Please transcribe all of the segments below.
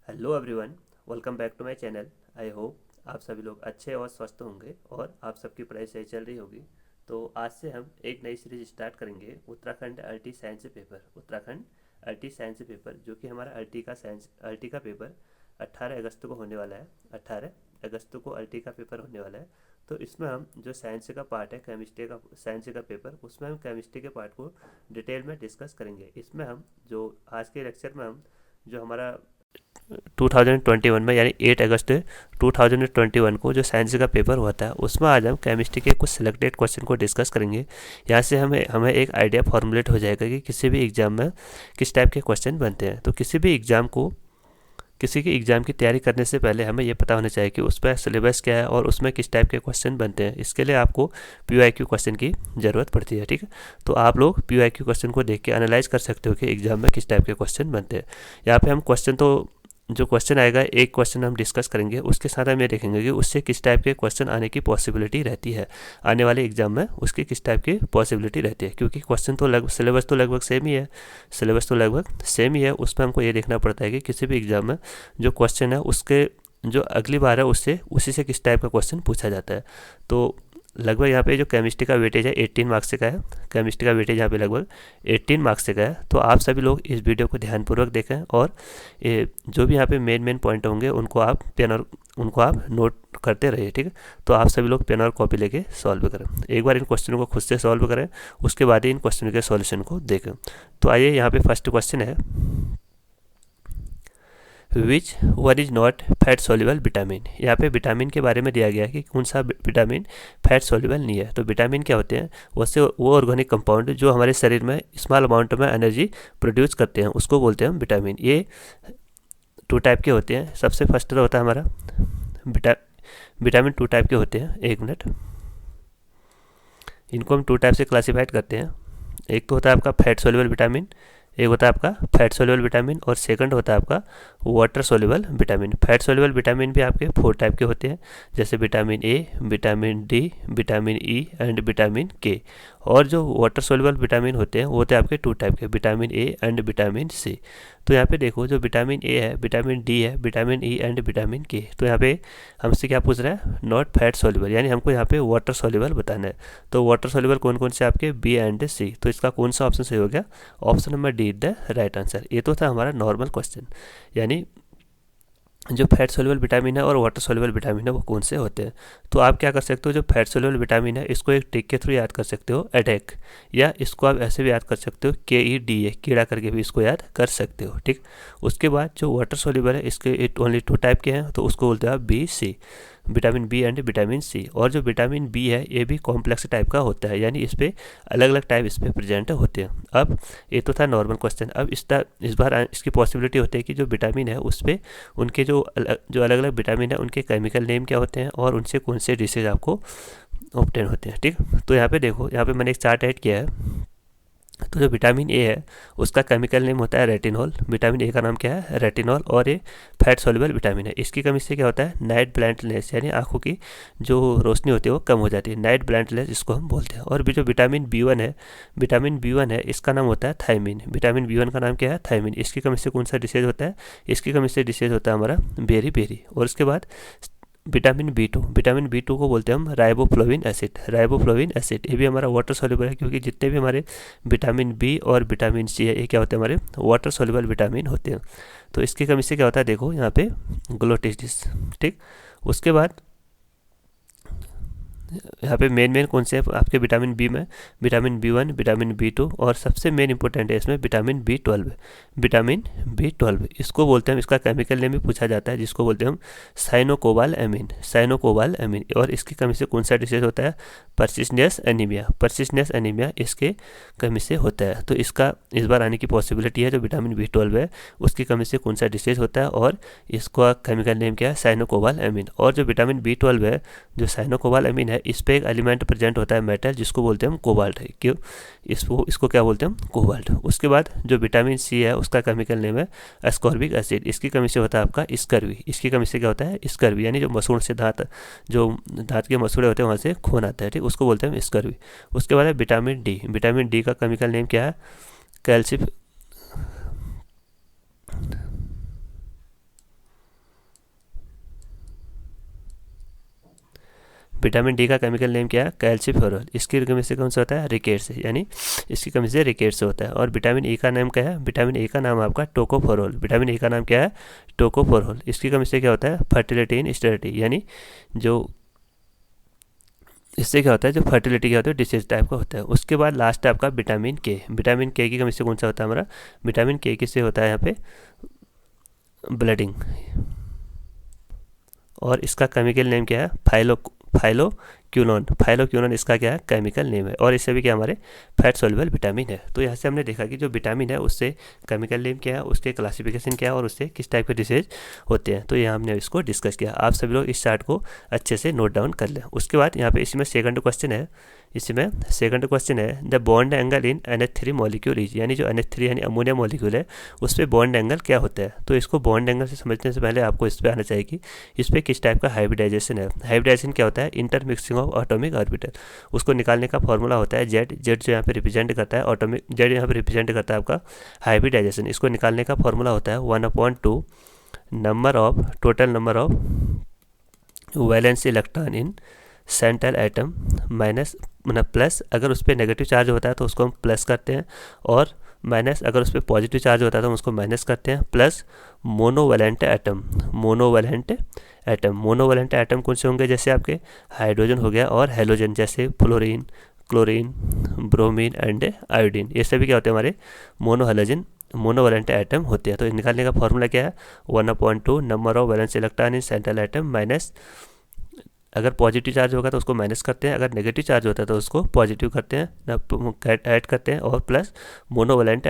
Hello everyone, welcome back to my channel. I hope आप सभी लोग अच्छे और स्वस्थ होंगे और आप सबकी पढ़ाई सही चल रही होगी। तो आज से हम एक नई सीरीज स्टार्ट करेंगे, उत्तराखंड अर्टी साइंस पेपर। उत्तराखंड अर्टी साइंस पेपर जो कि हमारा अर्टी का पेपर 18 अगस्त को होने वाला है। 18 अगस्त को अर्टी का पेपर होने वाला है। तो इसमें हम जो साइंस का पार्ट है, केमिस्ट्री का साइंस का पेपर, उसमें हम केमिस्ट्री के पार्ट को डिटेल में डिस्कस करेंगे। इसमें हम जो आज के लेक्चर में हम जो हमारा 2021 में यानी 8 अगस्त 2021 को जो साइंस का पेपर हुआ था, उसमें आज हम केमिस्ट्री के कुछ सिलेक्टेड क्वेश्चन को डिस्कस करेंगे। यहाँ से हमें हमें एक आइडिया फॉर्मुलेट हो जाएगा कि किसी भी एग्ज़ाम में किस टाइप के क्वेश्चन बनते हैं। तो किसी के एग्ज़ाम की तैयारी करने से पहले हमें ये पता होना चाहिए कि उस पर सिलेबस क्या है और उसमें किस टाइप के क्वेश्चन बनते हैं। इसके लिए आपको PYQ क्वेश्चन की ज़रूरत पड़ती है, ठीक है। तो आप लोग PYQ क्वेश्चन को देख के एनालाइज कर सकते हो कि एग्ज़ाम में किस टाइप के क्वेश्चन बनते हैं। यहाँ पे हम जो क्वेश्चन आएगा, एक क्वेश्चन हम डिस्कस करेंगे, उसके साथ हम ये देखेंगे कि उससे किस टाइप के क्वेश्चन आने की पॉसिबिलिटी रहती है। आने वाले एग्जाम में उसकी किस टाइप की पॉसिबिलिटी रहती है, क्योंकि सिलेबस तो लगभग सेम ही है। उसमें हमको ये देखना पड़ता है कि किसी भी एग्जाम में जो क्वेश्चन है उसके जो अगली बार है उससे उसी से किस टाइप का क्वेश्चन पूछा जाता है। तो लगभग यहाँ पे जो केमिस्ट्री का वेटेज है 18 मार्क्स से का है। केमिस्ट्री का वेटेज यहाँ पे लगभग 18 मार्क्स से का है। तो आप सभी लोग इस वीडियो को ध्यानपूर्वक देखें और जो भी यहाँ पे मेन पॉइंट होंगे उनको आप नोट करते रहिए, ठीक है। तो आप सभी लोग पेन और कॉपी लेके सॉल्व करें। एक बार इन क्वेश्चनों को खुद से सॉल्व करें, उसके बाद ही इन क्वेश्चनों के सॉल्यूशन को देखें। तो आइए, यहाँ पे फर्स्ट क्वेश्चन है, which one is not fat soluble vitamin. यहाँ पे विटामिन के बारे में दिया गया है कि कौन सा विटामिन फैट सोल्यूबल नहीं है। तो विटामिन क्या होते हैं? वो ऑर्गेनिक कंपाउंड जो हमारे शरीर में स्मॉल अमाउंट में एनर्जी प्रोड्यूस करते हैं, उसको बोलते हैं हम विटामिन। ये 2 टाइप के होते हैं। सबसे फर्स्ट होता है हमारा विटामिन 2 टाइप के होते हैं। एक मिनट, इनको हम 2 टाइप से क्लासीफाइड करते हैं। एक तो होता है आपका फैट सोल्यूबल विटामिन, एक होता है आपका फैट सोल्यूबल विटामिन, और सेकंड होता है आपका water soluble vitamin. Fat soluble vitamin भी आपके 4 टाइप के होते हैं, जैसे vitamin A, vitamin D, vitamin E and vitamin के। और जो वाटर सोल्यूबल विटामिन होते हैं वो होते हैं आपके 2 टाइप के, vitamin A and vitamin C. तो यहाँ पे देखो, जो विटामिन ए है, विटामिन डी है, vitamin E and vitamin K. तो यहाँ पे हमसे क्या पूछ रहा है? नॉट फैट सोल्यूबल, यानी हमको यहाँ पे वाटर सोल्यूबल बताना है। तो वाटर सोल्यूबल कौन कौन से आपके? बी एंड सी। तो इसका कौन सा ऑप्शन सही हो गया? Option number D the right answer. ये तो था हमारा नॉर्मल क्वेश्चन, यानी जो फैट सोल्यूबल विटामिन है और वाटर सोल्यूबल विटामिन है वो कौन से होते हैं। तो आप क्या कर सकते हो, जो फैट सोल्यूबल विटामिन है इसको एक टिक के थ्रू याद कर सकते हो, अटैक, या इसको आप ऐसे भी याद कर सकते हो, KEDA, कीड़ा करके भी इसको याद कर सकते हो, ठीक। उसके बाद जो वाटर सोल्यूबल है, इसके ओनली 2 टाइप के हैं, तो उसको बोलते हैं आप BC, vitamin B and vitamin C. और जो विटामिन बी है ये भी कॉम्प्लेक्स टाइप का होता है, यानी इस पर अलग अलग टाइप इस पर प्रेजेंट होते हैं। अब ये तो था नॉर्मल क्वेश्चन। अब इस बार इसकी पॉसिबिलिटी होती है कि जो विटामिन है उस पर उनके जो अलग अलग विटामिन है उनके केमिकल नेम क्या होते हैं और उनसे कौन से डिशेज आपको ऑब्टेन होते हैं, ठीक। तो यहाँ पे देखो, यहाँ पे मैंने एक चार्ट ऐड किया है। तो जो विटामिन ए है उसका केमिकल नेम होता है रेटिनॉल। विटामिन ए का नाम क्या है? रेटिनॉल। और ये फैट सोल्यूबल विटामिन है। इसकी कमी से क्या होता है? नाइट ब्लाइंडनेस, यानी आंखों की जो रोशनी होती है वो कम हो जाती है, नाइट ब्लाइंडनेस इसको हम बोलते हैं। और भी जो विटामिन B1 है, इसका नाम होता है थायमिन। विटामिन B1 का नाम क्या है? थायमिन। इसकी कमी से कौन सा डिसीज होता है? इसकी कमी से डिसीज होता है हमारा बेरी। और उसके बाद विटामिन B2 को बोलते हैं हम राइबोफ्लोविन एसिड। ये भी हमारा वाटर सोल्यूबल है, क्योंकि जितने भी हमारे विटामिन बी और विटामिन सी है ये क्या होते हैं? हमारे वाटर सोल्यूबल विटामिन होते हैं। तो इसकी कमी से क्या होता है? देखो यहाँ पे ग्लूटाथियोन, ठीक। उसके बाद यहाँ पे मेन कौन से हैं आपके विटामिन बी में? विटामिन B1, विटामिन B2, और सबसे मेन इंपॉर्टेंट है इसमें विटामिन B12। इसको बोलते हैं, इसका केमिकल नेम भी पूछा जाता है, जिसको बोलते हैं हम साइनोकोबाल एमीन। और इसकी कमी से कौन सा डिसीज होता है? पर्सिस्टेंस एनीमिया इसके कमी से होता है। तो इसका इस बार आने की पॉसिबिलिटी है। जो विटामिन B12 है उसकी कमी से कौन सा डिसीज होता है और इसका केमिकल नेम क्या है? साइनोकोबाल एमीन। और जो विटामिन B12 है, जो साइनोकोबाल एमीन है, इस पे एक एलिमेंट प्रेजेंट होता है मेटल, जिसको बोलते हैं हम कोबाल्ट। क्यों? इसको क्या बोलते हैं हम? कोबाल्ट। उसके बाद जो विटामिन सी है उसका केमिकल नेम है एस्कॉर्बिक एसिड। इसकी कमी से होता है आपका स्कर्वी। इसकी कमी से क्या होता है? स्कर्वी, यानी जो मसूड़ से दांत के मसूड़े होते हैं वहाँ से खून आता है, ठीक। उसको बोलते हैं स्कर्वी। उसके बाद है विटामिन डी का केमिकल नेम क्या है? कैल्शियम विटामिन डी का केमिकल नेम क्या है? कैल्सीफेरोल। इसकी कमी से कौन सा होता है? रिकेट से, यानी इसकी कमी से रिकेट से होता है। और विटामिन ई का नाम क्या है? विटामिन ए का नाम आपका टोकोफेरोल। विटामिन ए का नाम क्या है? टोकोफेरोल। इसकी कमी से क्या होता है? फर्टिलिटी इन स्टेरिलिटी, यानी जो इससे क्या होता है, जो फर्टिलिटी क्या होता है, डिसीज टाइप का होता है। उसके बाद लास्ट है आपका विटामिन के। विटामिन के की कमी से कौन सा होता है हमारा? विटामिन के किससे होता है? यहाँ पे ब्लडिंग। और इसका केमिकल नेम क्या है? फाइलोक्विनोन। फाइलोक्विनोन इसका क्या है? केमिकल नेम है। और इससे भी क्या हमारे फैट सोल्यूबल विटामिन है। तो यहाँ से हमने देखा कि जो विटामिन है उससे केमिकल नेम क्या है, उसके क्लासिफिकेशन क्या है, और उससे किस टाइप के डिसीज होते हैं। तो यहाँ हमने इसको डिस्कस किया। आप सभी लोग इस चार्ट को अच्छे से नोट डाउन कर लें। उसके बाद यहाँ पे इसमें सेकंड क्वेश्चन है, the bond angle in NH3 molecule is, यानी जो NH3 यानी अमोनिया मॉलिक्यूल है उस पर बॉन्ड एंगल क्या होता है। तो इसको बॉन्ड एंगल से समझने से पहले आपको इस पर आना चाहिए कि इस पर किस टाइप का हाइब्रिडाइजेशन है। हाइब्रिडाइजेशन क्या होता है? Intermixing of atomic orbital. उसको निकालने का फॉर्मूला होता है जेड जो यहाँ पे रिप्रेजेंट करता है एटॉमिक, जेड यहाँ पे रिप्रेजेंट करता है आपका हाइब्रिडाइजेशन। इसको निकालने का फॉर्मूला होता है 1/2 total number of valence electron in central atom minus plus, अगर उस पर नेगेटिव चार्ज होता है तो उसको हम प्लस करते हैं, और माइनस अगर उस पर पॉजिटिव चार्ज होता है तो हम उसको माइनस करते हैं, plus monovalent atom. Monovalent atom कौन से होंगे? जैसे आपके हाइड्रोजन हो गया और हेलोजन, जैसे fluorine, chlorine, bromine and iodine. ये सभी क्या होते हैं? हमारे मोनोवैलेंट एटम होते हैं। तो निकालने का फॉर्मूला क्या है? 1/2 number of valence electron in central atom minus, अगर पॉजिटिव चार्ज होगा तो उसको माइनस करते हैं, अगर नेगेटिव चार्ज होता है तो उसको पॉजिटिव करते हैं, ऐड करते हैं, और प्लस मोनोवैलेंट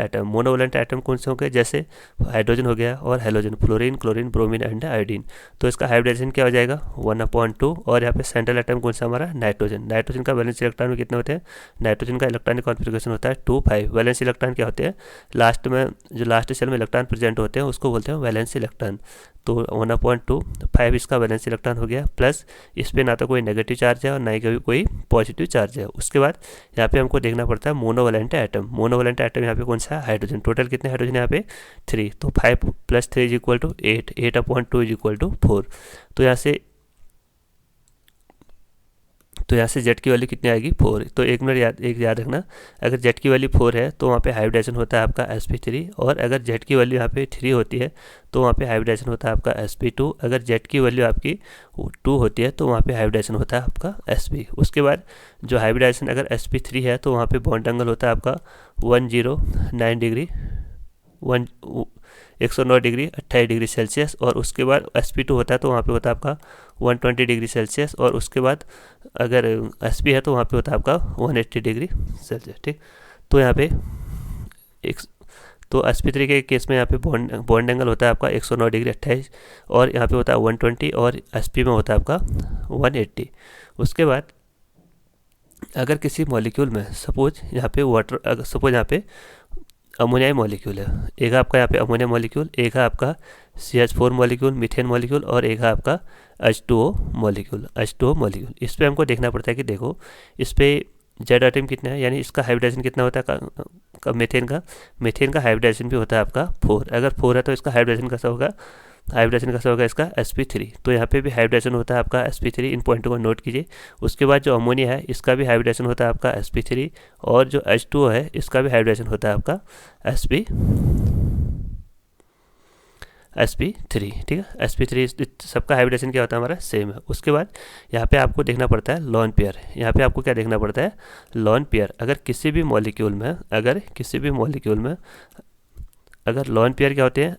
एटम कौन से होंगे? जैसे हाइड्रोजन हो गया और halogen, fluorine, chlorine, bromine and iodine. तो इसका हाइब्रिडाइजेशन क्या हो जाएगा? 1/2। और यहाँ पे सेंट्रल एटम कौन सा हमारा? नाइट्रोजन का वैलेंस इलेक्ट्रॉन में कितने होते हैं? नाइट्रोजन का इलेक्ट्रॉनिक कॉन्फिगरेशन होता है 2,5। वैलेंस इलेक्ट्रॉन क्या होते हैं? लास्ट में जो लास्ट सेल में इलेक्ट्रॉन प्रेजेंट होते हैं उसको बोलते हैं वैलेंस इलेक्ट्रॉन। तो 1/5 इसका वैलेंस इलेक्ट्रॉन हो गया, प्लस इस पर ना तो कोई नेगेटिव चार्ज है और ना ही कोई पॉजिटिव चार्ज है। उसके बाद यहाँ पे हमको देखना पड़ता है मोनोवैलेंट एटम यहाँ पे कौन सा? हाइड्रोजन। टोटल कितने हाइड्रोजन यहाँ पे? 3। तो 5 + 3 = 8, 8/2 = 4। तो यहाँ से जेड की वैल्यू कितनी आएगी? 4। तो एक मिनट याद रखना, अगर जेड की वैल्यू 4 है तो वहाँ पे हाइब्रिडाइजेशन होता है आपका sp3, और अगर जेड की वैल्यू यहाँ पे 3 होती है तो वहाँ पे हाइब्रिडाइजेशन होता है आपका sp2। अगर जेड की वैल्यू आपकी 2 होती है तो वहाँ पे हाइब्रिडाइजेशन होता है आपका sp। उसके बाद जो हाइब्रिडाइजेशन अगर sp3 है तो वहाँ पे बॉन्ड एंगल होता है आपका 109 डिग्री 109 डिग्री 28 डिग्री सेल्सियस। और उसके बाद sp2 होता है तो वहाँ पे होता है आपका 120 डिग्री सेल्सियस। और उसके बाद अगर sp है तो वहाँ पे होता है आपका 180 डिग्री सेल्सियस। ठीक, तो यहाँ पे तो sp3 के केस में यहाँ पे बॉन्ड एंगल होता है आपका 109 डिग्री 28, और यहाँ पे होता है 120, और sp में होता है आपका 180। उसके बाद अगर किसी मॉलिक्यूल में सपोज यहाँ पे अमोनिया मॉलिक्यूल है, एक आपका यहाँ पे अमोनिया मॉलिक्यूल, एक है आपका CH4 मॉलिक्यूल, मीथेन मॉलिक्यूल, और एक है आपका H2O मॉलिक्यूल। इस पर हमको देखना पड़ता है कि देखो इस पर जेड एटम कितना है, यानी इसका हाइब्रिडाइजेशन कितना होता है मीथेन का हाइब्रिडाइजेशन भी होता है आपका 4। अगर 4 है तो इसका हाइब्रिडाइजेशन कैसा होगा इसका sp3। तो यहाँ पे भी हाइब्रिडेशन होता है आपका sp3, इन पॉइंटों को नोट कीजिए। उसके बाद जो अमोनिया है इसका भी हाइब्रिडेशन होता है आपका sp3, और जो H2O है इसका भी हाइब्रिडेशन होता है आपका sp3। ठीक है, sp3 सबका हाइब्रिडेशन क्या होता है हमारा? सेम है। उसके बाद यहाँ पे आपको देखना पड़ता है लॉन पेयर। यहाँ पे आपको क्या देखना पड़ता है? Lone pair. अगर किसी भी मॉलिक्यूल में अगर लॉन पेयर क्या होते हैं?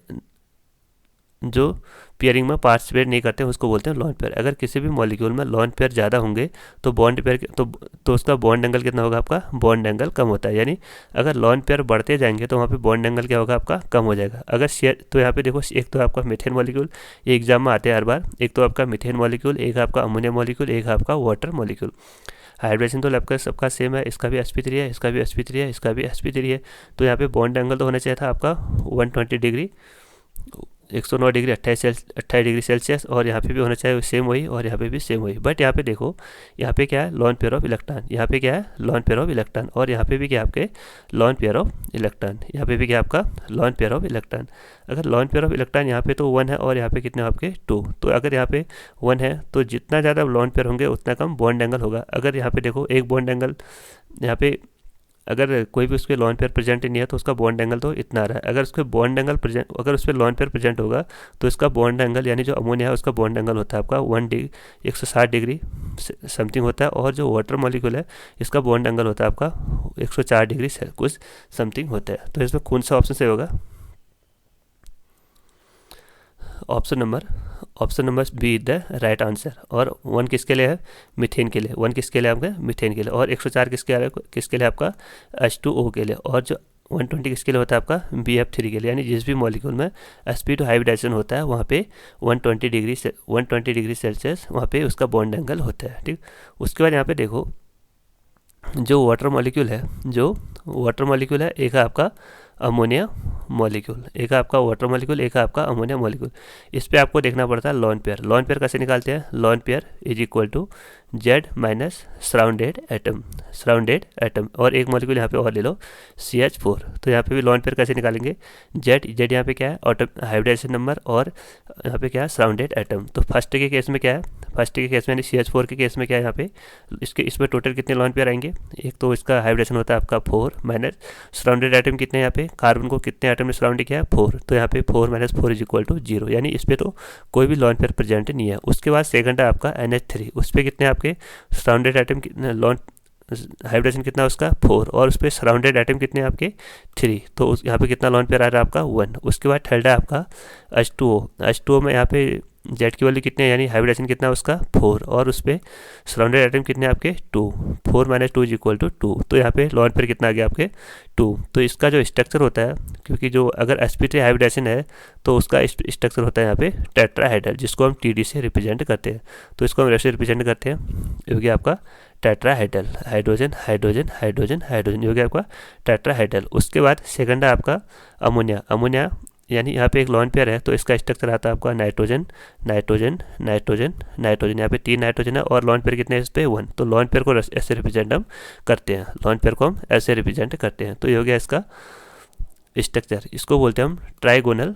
जो पेयरिंग में पार्टिसिपेट नहीं करते हैं उसको बोलते हैं लॉन पेयर। अगर किसी भी मॉलिक्यूल में लॉन पेयर ज़्यादा होंगे तो बॉन्ड पेयर तो उसका बॉन्ड एंगल कितना होगा? आपका बॉन्ड एंगल कम होता है। यानी अगर लॉन पेयर बढ़ते जाएंगे तो वहाँ पे बॉन्ड एंगल क्या होगा? आपका कम हो जाएगा। अगर शेयर, तो यहाँ पे देखो, एक तो आपका मीथेन मॉलिक्यूल, ये एग्जाम में आते हैं हर बार, एक तो आपका मीथेन मॉलिक्यूल, एक आपका अमोनिया मॉलिक्यूल, एक आपका वाटर मॉलिक्यूल। हाइड्रेशन तो लैब सबका सेम है, इसका भी sp3 है, इसका भी sp3 है, इसका भी sp3 है। तो यहाँ पे बॉन्ड एंगल तो होना चाहिए था आपका 120 डिग्री 109 डिग्री 28 डिग्री सेल्सियस, और यहाँ पे भी होना चाहिए सेम वही, और यहाँ पे भी सेम वही। बट यहाँ पे देखो, यहाँ पे क्या है, लॉन पेयर ऑफ इलेक्ट्रॉन, यहाँ पे क्या है, लॉन पेयर ऑफ इलेक्ट्रॉन, और यहाँ पे भी क्या आपके लॉन पेयर ऑफ इलेक्ट्रॉन, यहाँ पे भी क्या आपका लॉन पेयर ऑफ इलेक्ट्रॉन। अगर लॉन पेयर ऑफ इलेक्ट्रॉन यहाँ पे तो 1 है, और यहाँ पे कितने आपके 2, तो अगर यहाँ पे 1 है तो जितना ज़्यादा लॉन पेयर होंगे उतना कम बॉन्ड एंगल होगा। अगर यहाँ पे देखो एक बॉन्ड एंगल, यहाँ पे अगर कोई भी उसके लॉन पेयर प्रेजेंट नहीं है तो उसका बॉन्ड एंगल तो इतना आ रहा है। अगर उसके बॉन्ड एंगल प्रेजेंट, अगर उस पर लॉन पेयर प्रेजेंट होगा तो इसका बॉन्ड एंगल, यानी जो अमोनिया है उसका बॉन्ड एंगल होता है आपका 160 डिग्री समथिंग होता है, और जो वाटर मॉलिक्यूल है इसका बॉन्ड एंगल होता है आपका 104 डिग्री कुछ समथिंग होता है। तो इसमें कौन सा ऑप्शन सही होगा? Option number B is the right answer. और 1 किसके लिए है? मीथेन के लिए। 1 किसके लिए आपका? मीथेन के लिए। और 104 किसके लिए आपका? H2O के लिए। और जो 120 किसके लिए होता है आपका? BF3 के लिए। यानी जिस भी मॉलिक्यूल में sp2 हाइब्रिडाइजेशन होता है वहाँ पे 120 डिग्री सेल्सियस वहाँ पे उसका बॉन्ड एंगल होता है। ठीक, उसके बाद यहाँ पे देखो जो वाटर मॉलिक्यूल है, एक है आपका अमोनिया मॉलिक्यूल, एक है आपका वाटर मॉलिक्यूल, एक है आपका अमोनिया मॉलिक्यूल। इस पे आपको देखना पड़ता है लॉन पेयर। लॉन पेयर कैसे निकालते हैं? Lone pair is equal to Z minus surrounded atom. और एक मॉलिक्यूल यहाँ पे और ले लो CH4। तो यहाँ पे भी लॉन पेयर कैसे निकालेंगे? Z यहाँ पे क्या है? हाइब्रिडाइजेशन नंबर, और यहाँ पे क्या है? Surrounded atom. तो फर्स्ट के केस में क्या है? फर्स्ट के केस में यानी CH4 के केस में क्या है? यहाँ पे इसमें टोटल कितने लॉन पेयर आएंगे? एक तो इसका हाइब्रिडेशन होता है आपका 4 माइनस सराउंडेड एटम कितने यहाँ पे? कार्बन को कितने एटम ने सराउंड किया है? 4। तो यहाँ पे 4 माइनस 4 इज इक्वल टू 0, यानी इस पर तो कोई भी लॉन पेयर प्रेजेंट नहीं है। उसके बाद सेकंड है आपका NH3, उस पर कितने आपके सराउंडेड एटम कितने लॉन हाइब्रिडेशन कितना उसका 4, और उस पर सराउंडेड एटम कितने आपके 3। तो यहाँ पे कितना लॉन पेयर आ रहा है आपका 1। उसके बाद थर्ड है आपका H2O में यहाँ पे जेड की वैल्यू कितने, यानी हाइब्रिडेशन कितना उसका 4, और उस पर सराउंडेड एटम कितने आपके 2। 4 माइनस 2 इज इक्वल टू 2। तो यहाँ पे लॉन पेयर कितना आ गया आपके 2। तो इसका जो स्ट्रक्चर होता है, क्योंकि जो अगर sp3 हाइब्रिडेशन है तो उसका स्ट्रक्चर होता है यहाँ पे टेट्राहेड्रल, जिसको हम TD से रिप्रेजेंट करते हैं। तो इसको हम ऐसे रिप्रेजेंट करते हैं, ये हो गया आपका tetrahedral, hydrogen hydrogen hydrogen hydrogen, ये हो गया आपका टेट्राहेड्रल। उसके बाद सेकंड है आपका अमोनिया, यानी यहाँ पे एक लॉन पेयर है तो इसका स्ट्रक्चर आता है आपका नाइट्रोजन नाइट्रोजन नाइट्रोजन नाइट्रोजन। यहाँ पे 3 नाइट्रोजन है, और लॉन पेयर कितने हैं इस पे 1। तो लॉन पेयर को ऐसे रिप्रेजेंट हम करते हैं, तो ये हो गया इसका स्ट्रक्चर। इसको बोलते हैं हम ट्राइगोनल,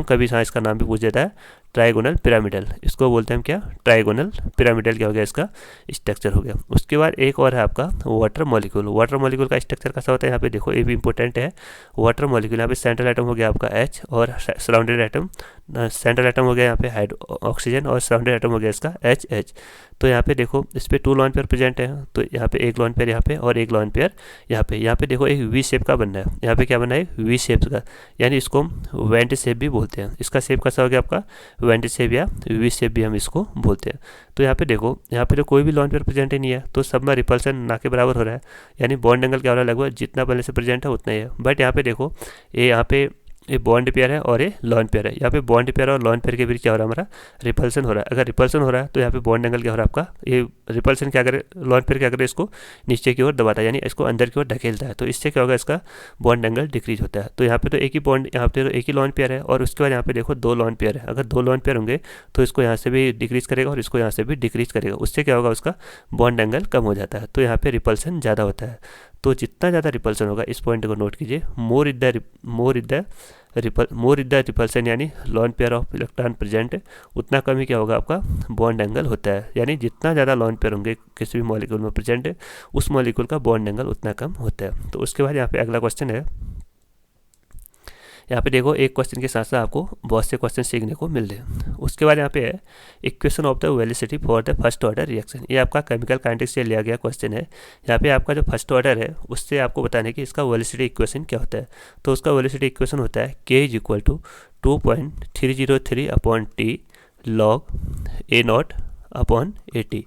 कभी इसका नाम भी पूछ देता है ट्राइगोनल पिरामिडल। इसको बोलते हैं हम क्या? Trigonal pyramidal. क्या हो गया? इसका स्ट्रक्चर हो गया। उसके बाद एक और है आपका वाटर मॉलिक्यूल का स्ट्रक्चर कैसा होता है? यहाँ पे देखो, ये भी इंपॉर्टेंट है। वाटर मॉलिक्यूल यहाँ पे सेंट्रल एटम हो गया आपका H, और सराउंडेड एटम, सेंट्रल एटम हो गया यहाँ पे ऑक्सीजन, और सराउंडेड एटम हो गया इसका H। तो यहाँ पे देखो इस पर 2 लॉन पेयर प्रेजेंट है, तो यहाँ पे एक लॉन पेयर यहाँ पे और एक लॉन पेयर यहाँ पे देखो एक V शेप का बन रहा है। यहाँ पे क्या बना है? V शेप का, यानी इसको हम वेंट शेप भी बोलते हैं। इसका शेप कैसा हो गया आपका? वेंट शेप या V शेप भी हम इसको बोलते हैं। तो यहाँ पे देखो, यहाँ पे तो कोई भी लॉन पेयर प्रेजेंट ही नहीं है, तो सब में रिपल्सन ना के बराबर हो रहा है, यानी बॉन्ड एंगल क्या हो रहा है? लगभग जितना पहले से प्रेजेंट है उतना ही है। बट यहाँ पे देखो, ये बॉन्ड पेयर है और ये लॉन पेयर है। यहाँ पे बॉन्ड पेयर और लॉन पेयर के बीच क्या हो रहा है? हमारा रिपल्सन हो रहा है। अगर रिपल्सन हो रहा है तो यहाँ पे बॉन्ड एंगल क्या हो रहा है आपका? ये रिपल्सन क्या करे? लॉन पेयर क्या करे? इसको नीचे की ओर दबाता है, यानी इसको अंदर की ओर ढकेलता है। तो इससे क्या होगा? इसका बॉन्ड एंगल डिक्रीज होता है। तो यहाँ पे तो एक ही बॉन्ड, यहाँ पे तो एक ही लॉन पेयर है, और उसके बाद यहाँ पे देखो 2 लॉन पेयर है। अगर 2 लॉन पेयर होंगे तो इसको यहाँ से भी डिक्रीज करेगा और इसको यहाँ से भी डिक्रीज करेगा। उससे क्या होगा? उसका बॉन्ड एंगल कम हो जाता है। तो यहाँ पे रिपल्सन ज़्यादा होता है। तो जितना ज़्यादा रिपल्सन होगा, इस पॉइंट को नोट कीजिए, मोर इज द रिपल्सन, यानी lone pair of electron present, उतना कम ही क्या होगा? आपका बॉन्ड एंगल होता है। यानी जितना ज़्यादा लॉन पेयर होंगे किसी भी मॉलिक्यूल में प्रेजेंट, उस मॉलिक्यूल का बॉन्ड एंगल उतना कम होता है। तो उसके बाद यहाँ पे अगला क्वेश्चन है। यहाँ पे देखो, एक क्वेश्चन के साथ साथ आपको बहुत से क्वेश्चन सीखने को मिल रहे हैं। उसके बाद यहाँ पे है equation of the velocity for the first order reaction. ये आपका केमिकल काइनेटिक्स से लिया गया क्वेश्चन है। यहाँ पे आपका जो फर्स्ट ऑर्डर है उससे आपको बताने कि इसका वेलोसिटी इक्वेशन क्या होता है। तो उसका वेलोसिटी इक्वेशन होता है K is equal to 2.303 upon T log A0 upon AT।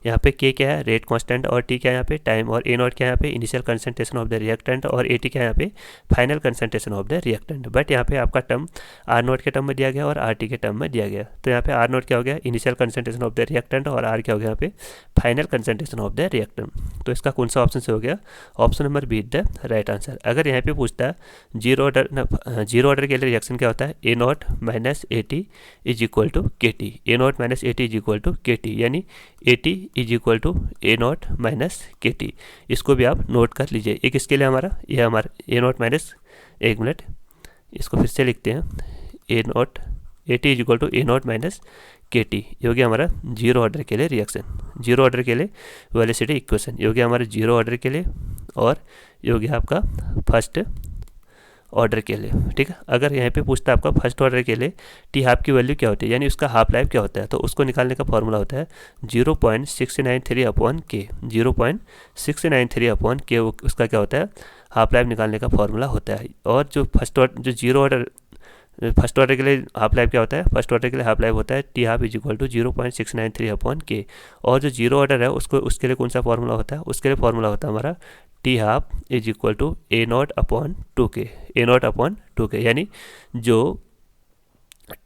यहाँ पे के क्या है, रेट कांस्टेंट, और टी क्या है यहाँ पे, टाइम, और ए नॉट क्या है यहाँ पे, initial concentration of the reactant, और ए टी क्या है यहाँ पे, final concentration of the reactant. But यहाँ पे आपका टर्म आर नॉट के टर्म में दिया गया और आर टी के टर्म में दिया गया। तो यहाँ पे आर नॉट क्या हो गया, initial concentration of the reactant, और आर क्या हो गया यहाँ पे, final concentration of the reactant. तो इसका कौन सा ऑप्शन से हो गया, option number be the right answer. अगर यहाँ पे पूछता है जीरो ऑर्डर के लिए रिएक्शन क्या होता है, A naught minus A T is equal to K T, A naught minus A T is equal to K T, यानी A T is equal to A naught minus K T. इसको भी आप note कर लीजिए। एक इसके लिए हमारा ये हमारा ए नॉट माइनस, एक मिनट इसको फिर से लिखते हैं, A naught A T is equal to A naught minus K T, ये हो गया हमारा जीरो ऑर्डर के लिए रिएक्शन, जीरो ऑर्डर के लिए वेलोसिटी इक्वेशन, ये हो गया हमारे जीरो ऑर्डर के लिए, और ये हो गया आपका फर्स्ट ऑर्डर के लिए। ठीक है, अगर यहाँ पे पूछता है आपका फर्स्ट ऑर्डर के लिए टी हाफ की वैल्यू क्या होती है, यानी उसका हाफ लाइफ क्या होता है, तो उसको निकालने का फॉर्मूला होता है 0.693 अपॉन के, 0.693 अपॉन के, उसका क्या होता है, हाफ लाइफ निकालने का फॉर्मूला होता है। और जो फर्स्ट ऑर्डर के लिए हाफ लाइफ क्या होता है, फर्स्ट ऑर्डर के लिए हाफ लाइफ होता है T half is equal to 0.693 upon K. और जो जीरो ऑर्डर है उसके लिए कौन सा फॉर्मूला होता है, उसके लिए फॉर्मूला होता है हमारा T half is equal to A naught upon 2k, A naught upon 2k, यानी जो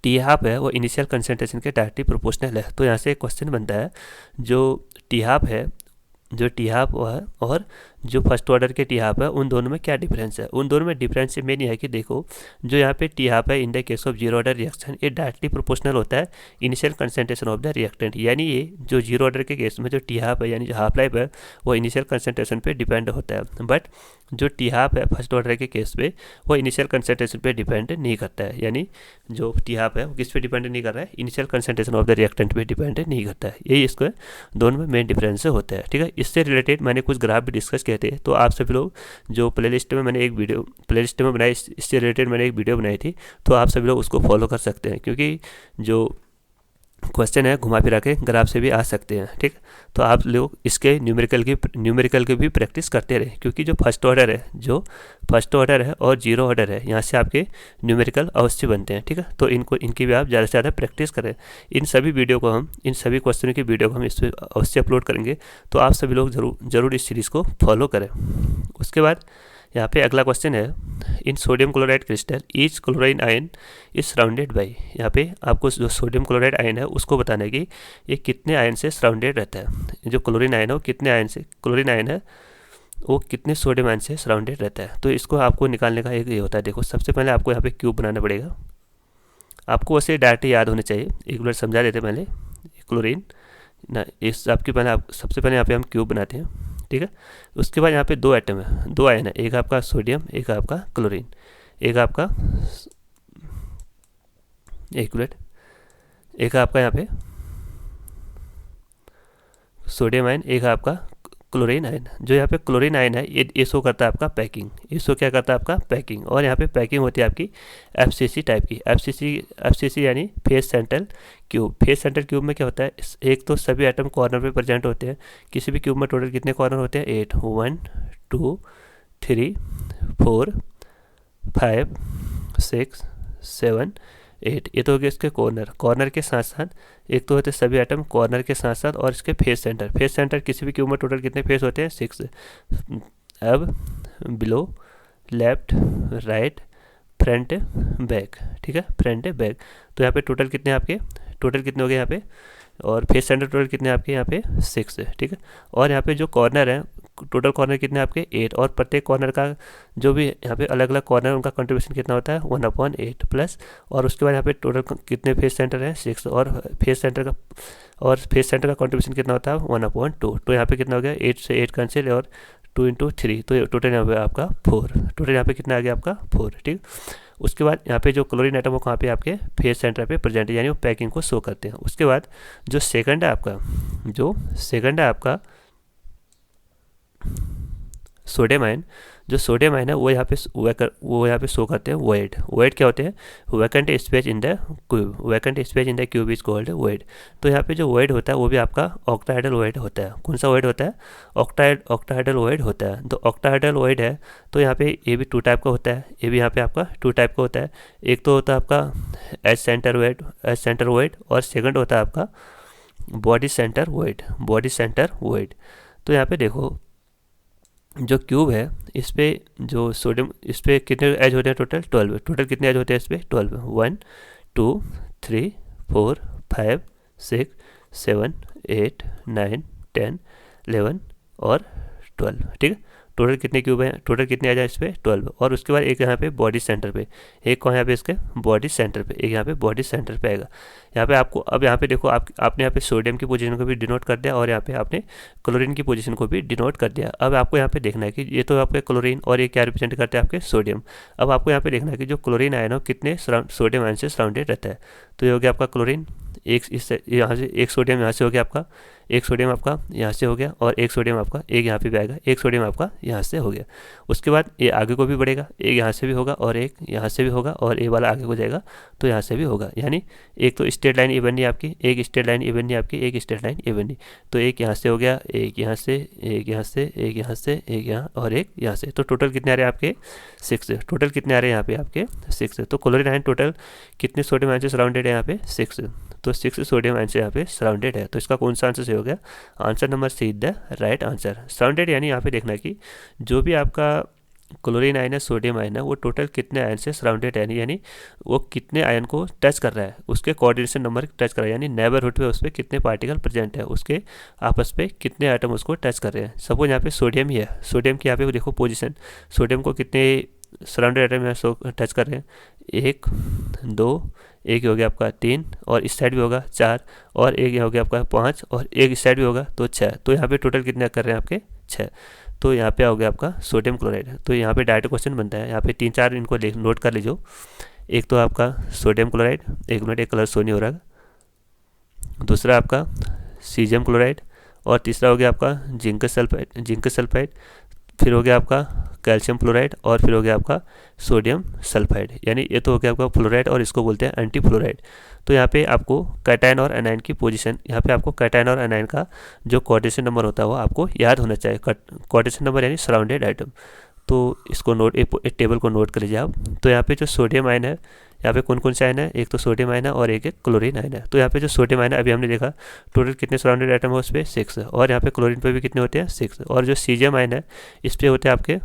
टी हाफ है वो इनिशियल कंसंट्रेशन के डायरेक्टली प्रोपोर्शनल है। तो यहाँ से एक क्वेश्चन बनता है, जो टी हाफ है, जो टी हाफ है और जो फर्स्ट ऑर्डर के टी हाफ है, उन दोनों में क्या डिफरेंस है। उन दोनों में डिफरेंस मेन ये है कि देखो, जो यहाँ पे टी हाफ है in the case of zero order reaction, ये डायरेक्टली प्रोपोर्शनल होता है initial concentration of the reactant, यानी ये जो जीरो ऑर्डर के केस में जो टी हाफ है, यानी जो हाफ लाइफ है, वो इनिशियल कंसंट्रेशन पे डिपेंड होता है। बट जो टी हाफ है फर्स्ट ऑर्डर के केस पे, वो इनिशियल कंसंट्रेशन पे डिपेंड नहीं करता है, यानी जो टी हाफ है वो किस पे डिपेंड नहीं कर रहा है, initial concentration of the reactant पे डिपेंड नहीं करता है। यही इसको दोनों में मेन डिफरेंस होता है। ठीक है, इससे रिलेटेड मैंने कुछ ग्राफ भी डिस्कस किए थे, तो आप सभी लोग जो प्लेलिस्ट में मैंने एक वीडियो प्लेलिस्ट में बनाई, इससे रिलेटेड मैंने एक वीडियो बनाई थी, तो आप सभी लोग उसको फॉलो कर सकते हैं, क्योंकि जो क्वेश्चन है घुमा फिरा के ग्राफ से भी आ सकते हैं। ठीक, तो आप लोग इसके न्यूमेरिकल की भी प्रैक्टिस करते रहे, क्योंकि जो फर्स्ट ऑर्डर है और जीरो ऑर्डर है, यहाँ से आपके न्यूमेरिकल अवश्य बनते हैं। ठीक है, तो इनकी भी आप ज़्यादा से ज़्यादा प्रैक्टिस करें। इन सभी क्वेश्चनों की वीडियो को हम इस पर अवश्य अपलोड करेंगे, तो आप सभी लोग जरूर इस सीरीज़ को फॉलो करें। उसके बाद यहाँ पे अगला क्वेश्चन है, इन sodium chloride crystal each chlorine ion is surrounded by, यहाँ पे आपको जो सोडियम क्लोराइड आयन है उसको बताना है कि ये कितने आयन से सराउंडेड रहता है। जो क्लोरीन आयन है वो कितने आयन से, क्लोरीन आयन है वो कितने सोडियम आयन से सराउंडेड रहता है। तो इसको आपको निकालने का एक ये होता है, देखो सबसे पहले आपको यहाँ पे क्यूब बनाना पड़ेगा। आपको वैसे डायरेक्ट याद होने चाहिए, एक बार समझा देते पहले। क्लोरीन ना, इस आपके सबसे पहले यहाँ पे हम क्यूब बनाते हैं। ठीक है, उसके बाद यहाँ पे दो एटम है, दो आयन है, एक आपका सोडियम, एक आपका क्लोरीन, एक आपका एक आपका यहाँ पे सोडियम आयन, एक आपका क्लोरीन आयन। जो यहाँ पे क्लोरीन आयन है ये शो करता है आपका पैकिंग, ये शो क्या करता है आपका पैकिंग। और यहाँ पे पैकिंग होती है आपकी एफसीसी टाइप की, एफसीसी यानी face central cube. Face central cube में क्या होता है, एक तो सभी एटम कॉर्नर पे प्रेजेंट होते हैं। किसी भी क्यूब में टोटल कितने कॉर्नर होते हैं, 8, 1 2 3 4 5 6 7 8। ये तो हो गया इसके कॉर्नर के साथ साथ, एक तो होते सभी एटम कॉर्नर के साथ साथ, और इसके फेस सेंटर किसी भी क्यूब में टोटल कितने फेस होते हैं, 6। अब below, left, right, front, back. ठीक है, फ्रंट बैक। तो यहाँ पे टोटल कितने हो गए यहाँ पे, और फेस सेंटर टोटल कितने आपके यहाँ पे 6 है। ठीक है, और यहाँ पे जो कॉर्नर है, टोटल कॉर्नर कितने आपके 8, और प्रत्येक कॉर्नर का जो भी यहाँ पे अलग अलग कॉर्नर उनका कंट्रीब्यूशन कितना होता है 1/8 प्लस, और उसके बाद यहाँ पे टोटल कितने फेस सेंटर हैं 6, और फेस सेंटर का कंट्रीब्यूशन कितना होता है 1/2। तो यहाँ पे कितना हो गया, 8 से 8 कैंसिल, और 2 × 3, तो टोटल यहाँ पे आपका 4, टोटल यहाँ पे कितना आ गया आपका 4। ठीक, उसके बाद यहाँ पे जो क्लोरीन एटम हो कहाँ पे आपके फेस सेंटर पे प्रेजेंट है, यानी वो पैकिंग को शो करते हैं। उसके बाद जो सेकंड है आपका सोडियम आयन, जो सोडियम आयन है वो यहाँ पे शो करते हैं वॉइड क्या होते हैं, vacant space in the cube is called void. तो यहाँ पे जो वॉइड होता है वो भी आपका ऑक्टाहेड्रल वॉइड होता है। कौन सा वॉइड होता है, ऑक्टाहेड्रल वॉइड होता है। तो ऑक्टाहेड्रल वॉइड है, तो यहाँ पे ये भी 2 टाइप का होता है, ये भी यहाँ पे आपका 2 टाइप का होता है। एक तो होता है आपका एच सेंटर वॉइड, और सेकंड होता है आपका body centre void, body centre void. तो यहाँ पे देखो जो क्यूब है इस पे जो सोडियम, इस पे कितने एज होते हैं टोटल 12, टोटल कितने एज होते हैं इस पे 12, 1 2 3 4 5 6 7 8 9 10 11 और 12, ठीक है। टोटल कितने क्यूब हैं, टोटल कितने आ जाए इस पे 12। और उसके बाद एक यहाँ पे बॉडी सेंटर पे, एक कौन यहाँ पे इसके बॉडी सेंटर पे, एक यहाँ पे बॉडी सेंटर पे आएगा। यहाँ पे आपको अब यहाँ पे देखो आपने यहाँ पे सोडियम की पोजीशन को भी डिनोट कर दिया और यहाँ पे आपने क्लोरीन की पोजीशन को भी डिनोट कर दिया। अब आपको यहाँ पे देखना है कि ये तो आपके क्लोरीन और ये क्या रिप्रेजेंट करते हैं आपके सोडियम। अब आपको यहाँ पे देखना है कि जो क्लोरीन आयन है कितने सोडियम आयन से सराउंडेड रहता है। तो ये हो गया आपका क्लोरीन, एक इस यहाँ से एक सोडियम यहाँ से हो गया आपका, एक सोडियम आपका यहाँ से हो गया और एक सोडियम आपका एक यहाँ पे भी आएगा, एक सोडियम आपका यहाँ से हो गया। उसके बाद ये आगे को भी बढ़ेगा, एक यहाँ से भी होगा और एक यहाँ से भी होगा और ये वाला आगे को जाएगा तो यहाँ से भी होगा। यानी एक तो स्ट्रेट लाइन ये बननी आपकी, एक स्ट्रेट लाइन ये बननी आपकी, एक स्ट्रेट लाइन ये बननी। तो एक यहाँ से हो गया, एक यहाँ से, एक यहाँ से, एक यहाँ से, एक यहाँ और एक यहाँ से। तो टोटल कितने आ रहे हैं आपके 6, टोटल कितने आ रहे हैं यहाँ पे आपके 6। तो क्लोरीन आयन टोटल कितने सोडियम आयन से सराउंडेड है यहाँ पे 6, तो 6 सोडियम आयन से यहाँ पे सराउंडेड है। तो इसका कौन सा आंसर सही हो गया, answer number see the right answer. Surrounded यानी यहाँ पे देखना कि जो भी आपका क्लोरीन आयन है, सोडियम आयन है, वो टोटल कितने आयन से सराउंडेड है, यानी वो कितने आयन को टच कर रहा है, उसके कोऑर्डिनेशन नंबर टच कर रहा है, यानी नेबरहुड पे उस पर कितने पार्टिकल प्रेजेंट है, उसके आपस पे कितने आइटम उसको टच कर रहे हैं। सपोज यहाँ पे सोडियम ही है, सोडियम की यहाँ पे देखो पोजीशन, सोडियम को कितने सराउंडेड आइटम यहाँ टच कर रहे हैं, 1 2, एक हो गया आपका 3 और इस साइड भी होगा 4 और एक हो गया आपका 5 और एक इस साइड भी होगा तो 6। तो यहाँ पे टोटल कितने कर रहे हैं आपके 6। तो यहाँ पे हो गया आपका सोडियम क्लोराइड। तो यहाँ पे डायरेक्ट क्वेश्चन बनता है, यहाँ पे 3-4 इनको नोट कर लीजिए। एक तो आपका सोडियम क्लोराइड, एक मिनट एक कलर शो नहीं हो रहा, दूसरा आपका सीजियम क्लोराइड और तीसरा हो गया आपका जिंक सल्फाइड, फिर हो गया आपका कैल्शियम फ्लोराइड और फिर हो गया आपका सोडियम सल्फाइड। यानी ये तो हो गया आपका फ्लोराइड और इसको बोलते हैं एंटी फ्लोराइड। तो यहाँ पे आपको कैटायन और एनायन की पोजीशन, यहाँ पे आपको कैटायन और एनायन का जो कोऑर्डिनेशन नंबर होता है वो आपको याद होना चाहिए। कोऑर्डिनेशन नंबर यानी सराउंडेड आइटम। तो इसको नोट, एक टेबल को नोट कर लीजिए आप। तो यहाँ पे जो सोडियम आयन है, यहाँ पे कौन कौन से आयन है, एक तो सोडियम आयन है और एक क्लोरीन आयन है। तो यहाँ पे जो सोडियम आयन है अभी हमने देखा टोटल कितने सराउंडेड आइटम है उस पर 6 और यहाँ पे क्लोरीन पे भी कितने होते हैं 6 और जो सीजियम आयन है इस पर होते हैं आपके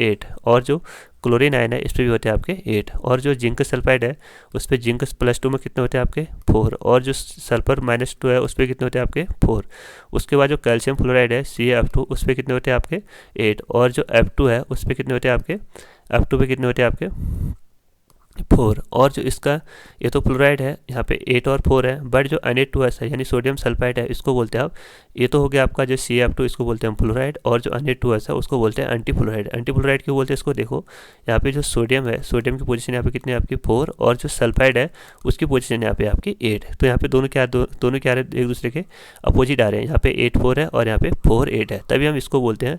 8 और जो क्लोरीन आयन है इस पर भी होते हैं आपके 8 और जो जिंक सल्फाइड है उस पर जिंक +2 में कितने होते हैं आपके 4 और जो सल्फर -2 है उस पर कितने होते हैं आपके 4। उसके बाद जो कैल्शियम फ्लोराइड है CaF2 उस पर कितने होते हैं आपके 8 और जो F2 है उस पर कितने होते हैं आपके F2 पे कितने होते हैं आपके 4 और जो इसका ये तो फ्लोराइड है यहाँ पे 8 और 4 है, बट जो Na2S है यानी सोडियम सल्फाइड है इसको बोलते हैं आप, ये तो हो गया आपका जो CaF2 इसको बोलते हैं फ्लोराइड और जो Na2S है उसको बोलते हैं एंटी फ्लोराइड। एंटी फ्लोराइड क्यों बोलते हैं इसको, देखो यहाँ पे जो सोडियम है, सोडियम की पोजीशन यहाँ पे कितनी है आपकी 4 और जो सल्फाइड है उसकी पोजीशन यहाँ पे आपकी 8। तो यहाँ पे दोनों क्या एक दूसरे के अपोजिट आ रहे हैं, यहाँ पे 8 4 है और यहाँ पे 4 8 है, तभी हम इसको बोलते हैं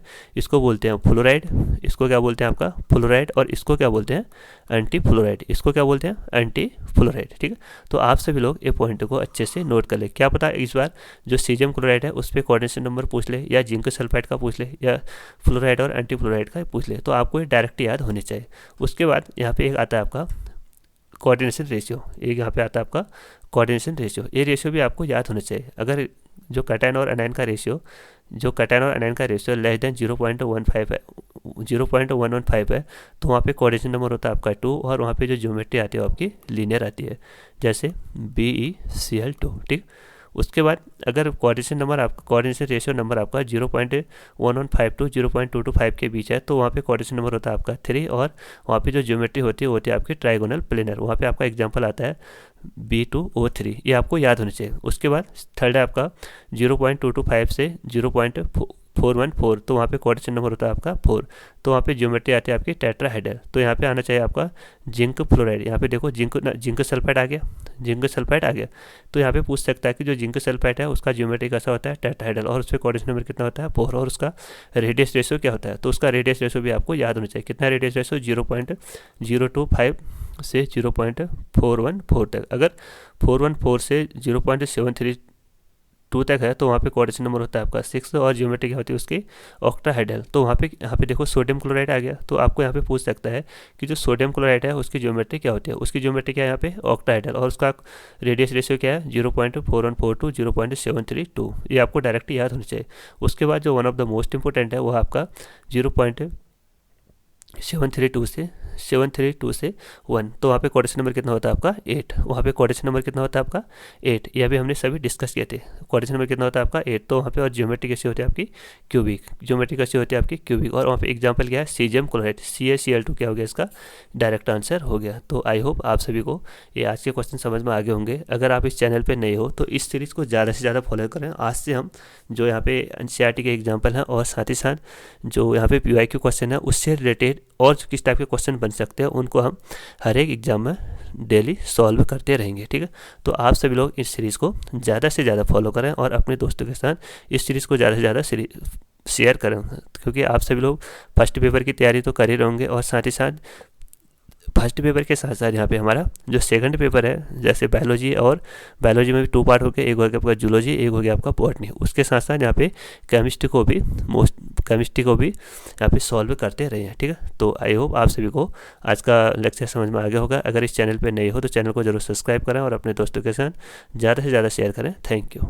फ्लोराइड। इसको क्या बोलते हैं आपका फ्लोराइड और इसको क्या बोलते हैं एंटी फ्लोराइड, इसको क्या बोलते हैं एंटी फ्लोराइड। ठीक है, तो आप सभी लोग ये पॉइंट को अच्छे से नोट कर ले। क्या पता इस बार जो सीजियम क्लोराइड है उस पर कोऑर्डिनेशन नंबर पूछ ले या जिंक सल्फाइड का पूछ ले या फ्लोराइड और एंटी फ्लोराइड का पूछ ले, तो आपको ये डायरेक्ट याद होने चाहिए। उसके बाद यहाँ पे एक आता है आपका कोऑर्डिनेशन रेशियो, एक यहाँ पे आता है आपका कोऑर्डिनेशन रेशियो। ये रेशियो भी आपको याद होना चाहिए। अगर जो कैटायन और एनायन का रेशियो, लेस देन 0.15 है, 0.115 है, तो वहाँ पे कोऑर्डिनेशन नंबर होता है आपका 2 और वहाँ पे जो ज्योमेट्री आती है वो आपकी लीनियर आती है, जैसे BeCl2। ठीक, उसके बाद अगर कोऑर्डिनेशन रेशियो नंबर आपका 0.115 टू 0.225 के बीच है, तो वहाँ पे कोऑर्डिनेशन नंबर होता है आपका 3 और वहाँ पे जो ज्योमेट्री होती है आपकी ट्राइगोनल प्लेनर। वहाँ पे आपका एग्जांपल आता है B2O3, ये आपको याद होना चाहिए। उसके बाद थर्ड है आपका 0.225 से 0.414, तो वहाँ पे कोऑर्डिनेशन नंबर होता है आपका 4, तो वहाँ पे ज्योमेट्री आती है आपकी टेट्राहेड्रल। तो यहाँ पे आना चाहिए आपका जिंक फ्लोराइड। यहाँ पे देखो जिंक सल्फाइड आ गया, तो यहाँ पे पूछ सकता है कि जो जिंक सल्फाइड है उसका ज्योमेट्री कैसा होता है टेट्राहेड्रल और उस पर कोऑर्डिनेशन नंबर कितना होता है 4 और उसका रेडियस रेशियो क्या होता है, तो उसका रेडियस रेशियो भी आपको याद होना चाहिए। कितना रेडियस रेशियो 0.025 से 0.414 तक। अगर 414 से 0.732 2 तक है तो वहाँ पे कोऑर्डिनेशन नंबर होता है आपका 6 और ज्योमेट्री क्या होती है उसकी ऑक्टाहेड्रल। तो यहाँ पे देखो सोडियम क्लोराइड आ गया, तो आपको यहाँ पे पूछ सकता है कि जो सोडियम क्लोराइड है उसकी ज्योमेट्री क्या होती है। उसकी ज्योमेट्री क्या है यहाँ पे ऑक्टाहेड्रल, और उसका रेडियस रेशियो क्या है 0.4142 0.732। ये आपको डायरेक्ट याद होनी चाहिए। उसके बाद जो one of the most important है वो आपका 0.732 से 1। तो वहाँ पे कोऑर्डिनेशन नंबर कितना होता है आपका 8। वहाँ पे कोऑर्डिनेशन नंबर कितना होता है आपका 8। ये अभी हमने सभी डिस्कस किए थे। कोऑर्डिनेशन नंबर कितना होता है आपका 8। तो वहाँ पे और ज्योमेट्री कैसी होती है आपकी क्यूबिक, ज्योमेट्री कैसी होती है आपकी क्यूबिक। और वहाँ पे एग्जाम्पल क्या है सीजियम क्लोराइड, CaCl2 क्या हो गया इसका डायरेक्ट आंसर हो गया। तो आई होप आप सभी को ये आज के क्वेश्चन समझ में आगे होंगे। अगर आप इस चैनल पर नए हो तो इस सीरीज़ को ज़्यादा से ज़्यादा फॉलो करें। आज से हम जो यहाँ पे NCERT के एग्जाम्पल हैं और साथ ही साथ जो यहाँ पे PYQ क्वेश्चन है उससे रिलेटेड और किस टाइप के क्वेश्चन बन सकते हैं उनको हम हर एक एग्जाम में डेली सॉल्व करते रहेंगे, ठीक है। तो आप सभी लोग इस सीरीज़ को ज़्यादा से ज़्यादा फॉलो करें और अपने दोस्तों के साथ इस सीरीज़ को ज़्यादा से ज़्यादा शेयर करें, क्योंकि आप सभी लोग फर्स्ट पेपर की तैयारी तो कर ही रहेंगे और साथ ही साथ फर्स्ट पेपर के साथ साथ यहाँ पे हमारा जो सेकंड पेपर है जैसे बायोलॉजी, और बायोलॉजी में भी 2 पार्ट हो गए, एक हो गया आपका जूलॉजी, एक हो गया आपका बॉटनी। उसके साथ साथ यहाँ पे केमिस्ट्री को भी यहाँ पे सॉल्व करते रहे हैं, ठीक है। तो आई होप आप सभी को आज का लेक्चर समझ में आ गया होगा। अगर इस चैनल पर नए हो तो चैनल को जरूर सब्सक्राइब करें और अपने दोस्तों के साथ ज़्यादा से ज़्यादा शेयर करें। Thank you.